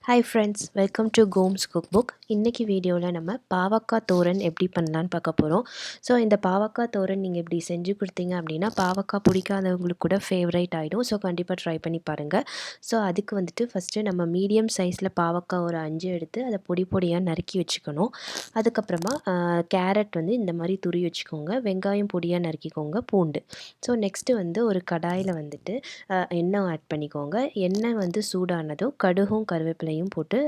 Hi friends, welcome to Gomes Cookbook. இன்னைக்கு வீடியோவில் நம்ம பாவக்காய் தோரன் எப்படி பண்ணலான்னு பார்க்க போகிறோம். ஸோ இந்த பாவக்காய் தோரன் நீங்கள் இப்படி செஞ்சு கொடுத்தீங்க அப்படின்னா பாவக்காய் பிடிக்காதவங்களுக்கு கூட ஃபேவரைட் ஆகிடும். ஸோ கண்டிப்பாக ட்ரை பண்ணி பாருங்கள். ஸோ அதுக்கு வந்துட்டு ஃபஸ்ட்டு நம்ம மீடியம் சைஸில் பாவக்காய் ஒரு 5 எடுத்து அதை பொடி பொடியாக நறுக்கி வச்சுக்கணும். அதுக்கப்புறமா கேரட் வந்து இந்த மாதிரி துரி வச்சுக்கோங்க, வெங்காயம் பொடியாக நறுக்கிக்கோங்க, பூண்டு. ஸோ நெக்ஸ்ட்டு வந்து ஒரு கடாயில் வந்துட்டு எண்ணெய் ஆட் பண்ணிக்கோங்க. எண்ணெய் வந்து சூடானதும் கடுகும் கருவேப்பிலையும் போட்டு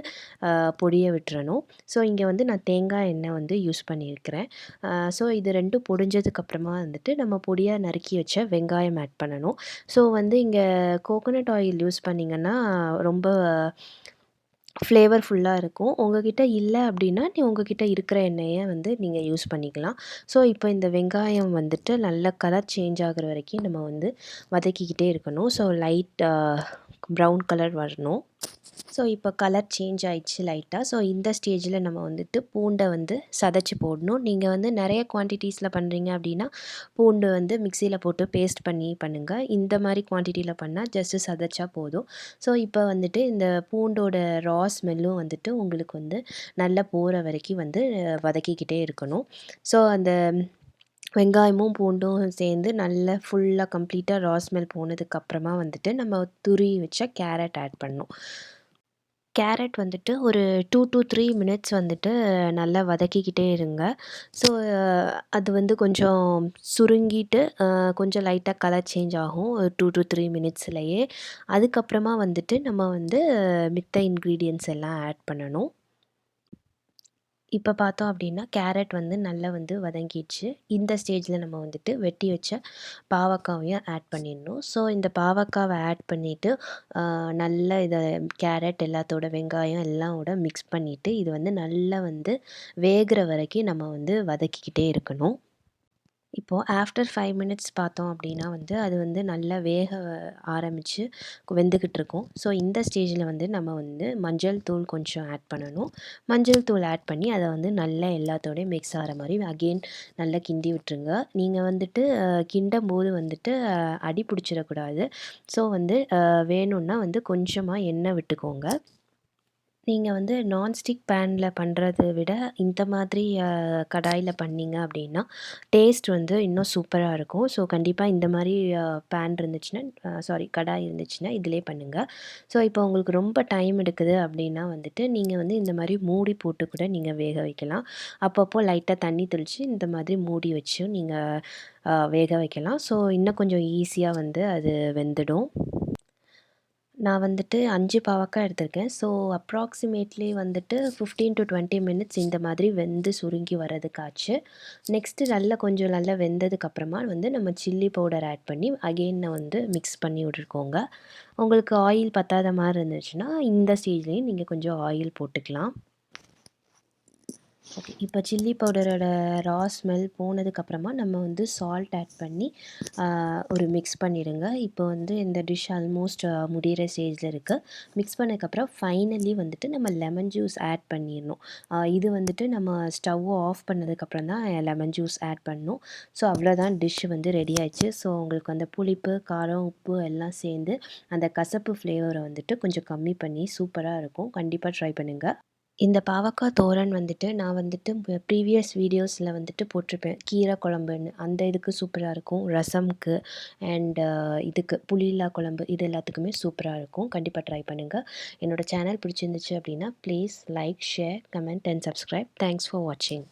பொடிய விட்டுறணும். ஸோ இங்கே வந்து நான் தேங்காய் எண்ணெய் வந்து யூஸ் பண்ணியிருக்கிறேன். ஸோ இது ரெண்டும் பொடிஞ்சதுக்கப்புறமா வந்துட்டு நம்ம பொடியாக நறுக்கி வச்ச வெங்காயம் ஆட் பண்ணணும். ஸோ வந்து இங்கே கோகோனட் ஆயில் யூஸ் பண்ணிங்கன்னா ரொம்ப ஃப்ளேவர்ஃபுல்லாக இருக்கும். உங்ககிட்ட இல்லை அப்படின்னா உங்ககிட்ட இருக்கிற எண்ணெயை வந்து நீங்கள் யூஸ் பண்ணிக்கலாம். ஸோ இப்போ இந்த வெங்காயம் வந்துட்டு நல்ல கலர் சேஞ்ச் ஆகிற வரைக்கும் நம்ம வந்து வதக்கிக்கிட்டே இருக்கணும். ஸோ லைட் ப்ரௌன் கலர் வரணும். ஸோ இப்போ கலர் சேஞ்ச் ஆயிடுச்சு லைட்டாக. ஸோ இந்த ஸ்டேஜில் நம்ம வந்துட்டு பூண்டை வந்து சதைச்சி போடணும். நீங்கள் வந்து நிறைய குவான்டிட்டிஸில் பண்ணுறீங்க அப்படின்னா பூண்டு வந்து மிக்சியில் போட்டு பேஸ்ட் பண்ணி பண்ணுங்கள். இந்த மாதிரி குவான்டிட்டியில் பண்ணால் ஜஸ்ட்டு சதைச்சா போதும். ஸோ இப்போ வந்துட்டு இந்த பூண்டோட ரா ஸ்மெல்லும் வந்துட்டு உங்களுக்கு வந்து நல்லா போகிற வரைக்கும் வந்து வதக்கிக்கிட்டே இருக்கணும். ஸோ அந்த வெங்காயமும் பூண்டும் சேர்ந்து நல்லா ஃபுல்லாக கம்ப்ளீட்டாக ரா ஸ்மெல் போனதுக்கப்புறமா வந்துட்டு நம்ம துருவி வச்ச கேரட் ஆட் பண்ணணும். கேரட் வந்துட்டு ஒரு 2 to 3 மினிட்ஸ் வந்துட்டு நல்லா வதக்கிக்கிட்டே இருங்க. ஸோ அது வந்து கொஞ்சம் சுருங்கிட்டு கொஞ்சம் லைட்டாக கலர் சேஞ்ச் ஆகும் 2 to 3 மினிட்ஸ்லையே. அதுக்கப்புறமா வந்துட்டு நம்ம வந்து மித்த இன்க்ரீடியன்ட்ஸ் எல்லாம் ஆட் பண்ணணும். இப்போ பார்த்தோம் அப்படின்னா கேரட் வந்து நல்லா வந்து வதங்கிடுச்சு. இந்த ஸ்டேஜில் நம்ம வந்துட்டு வெட்டி வச்ச பாவக்காவையும் ஆட் பண்ணிடணும். ஸோ இந்த பாவக்காவை ஆட் பண்ணிவிட்டு நல்லா இதை கேரட் எல்லாத்தோட வெங்காயம் எல்லாவோட மிக்ஸ் பண்ணிவிட்டு இது வந்து நல்லா வந்து வேகிற வரைக்கும் நம்ம வந்து வதக்கிக்கிட்டே இருக்கணும். இப்போது ஆஃப்டர் 5 மினிட்ஸ் பார்த்தோம் அப்படின்னா வந்து அது வந்து நல்லா வேக ஆரம்பித்து வெந்துக்கிட்டு ஸோ இந்த ஸ்டேஜில் வந்து நம்ம வந்து மஞ்சள் தூள் கொஞ்சம் ஆட் பண்ணணும். மஞ்சள் தூள் ஆட் பண்ணி அதை வந்து நல்லா எல்லாத்தோடையும் மிக்ஸ் ஆகிற மாதிரி அகெயின் நல்லா கிண்டி விட்டுருங்க. நீங்கள் வந்துட்டு கிண்டும் போது வந்துட்டு அடி பிடிச்சிடக்கூடாது. ஸோ வந்து வேணும்னா வந்து கொஞ்சமாக எண்ணெய் விட்டுக்கோங்க. நீங்கள் வந்து நான்ஸ்டிக் பேனில் பண்ணுறத விட இந்த மாதிரி கடாயில் பண்ணிங்க அப்படின்னா டேஸ்ட் வந்து இன்னும் சூப்பராக இருக்கும். ஸோ கண்டிப்பாக இந்த மாதிரி பேன் இருந்துச்சுன்னா கடாய் இருந்துச்சுன்னா இதிலே பண்ணுங்கள். ஸோ இப்போ உங்களுக்கு ரொம்ப டைம் எடுக்குது அப்படின்னா வந்துட்டு நீங்கள் வந்து இந்த மாதிரி மூடி போட்டு கூட நீங்கள் வேக வைக்கலாம். அப்பப்போ லைட்டாக தண்ணி தெளித்து இந்த மாதிரி மூடி வச்சும் நீங்கள் வேக வைக்கலாம். ஸோ இன்னும் கொஞ்சம் ஈஸியாக வந்து அது வெந்துடும். நான் வந்துட்டு 5 பாவக்காய் எடுத்திருக்கேன். ஸோ அப்ராக்சிமேட்லி வந்துட்டு 15 to 20 மினிட்ஸ் இந்த மாதிரி வெந்து சுருங்கி வர்றதுக்காச்சு. நெக்ஸ்ட்டு கொஞ்சம் நல்லா வெந்ததுக்கப்புறமா வந்து நம்ம சில்லி பவுடர் ஆட் பண்ணி அகெயின் வந்து மிக்ஸ் பண்ணி விட்டுக்கோங்க. உங்களுக்கு ஆயில் பத்தாத மாதிரி இருந்துச்சுன்னா இந்த ஸ்டேஜ்லேயும் நீங்கள் கொஞ்சம் ஆயில் போட்டுக்கலாம். ஓகே, இப்போ சில்லி பவுடரோட ரா ஸ்மெல் போனதுக்கப்புறமா நம்ம வந்து சால்ட் ஆட் பண்ணி ஒரு மிக்ஸ் பண்ணிடுங்க. இப்போ வந்து இந்த டிஷ் ஆல்மோஸ்ட் முடிகிற ஸ்டேஜில் இருக்குது. மிக்ஸ் பண்ணதுக்கப்புறம் ஃபைனலி வந்துட்டு நம்ம லெமன் ஜூஸ் ஆட் பண்ணிடணும். இது வந்துட்டு நம்ம ஸ்டவ்வை ஆஃப் பண்ணதுக்கப்புறம் தான் லெமன் ஜூஸ் ஆட் பண்ணணும். ஸோ அவ்வளோதான், டிஷ் வந்து ரெடி ஆயிடுச்சு. ஸோ உங்களுக்கு அந்த புளிப்பு, காரம், உப்பு எல்லாம் சேர்ந்து அந்த கசப்பு ஃப்ளேவரை வந்துட்டு கொஞ்சம் கம்மி பண்ணி சூப்பராக இருக்கும். கண்டிப்பாக ட்ரை பண்ணுங்கள். இந்த பாவக்காய் தோரன் வந்துட்டு நான் வந்துட்டு ப்ரீவியஸ் வீடியோஸில் வந்துட்டு போட்டிருப்பேன். கீரை குழம்புன்னு அந்த இதுக்கு சூப்பராக இருக்கும். ரசம்க்கு அண்ட் இதுக்கு புளியில்லா குழம்பு இது எல்லாத்துக்குமே சூப்பராக இருக்கும். கண்டிப்பாக ட்ரை பண்ணுங்கள். என்னோடய சேனல் பிடிச்சிருந்துச்சு அப்படின்னா please like, share, comment and subscribe. Thanks for வாட்சிங்.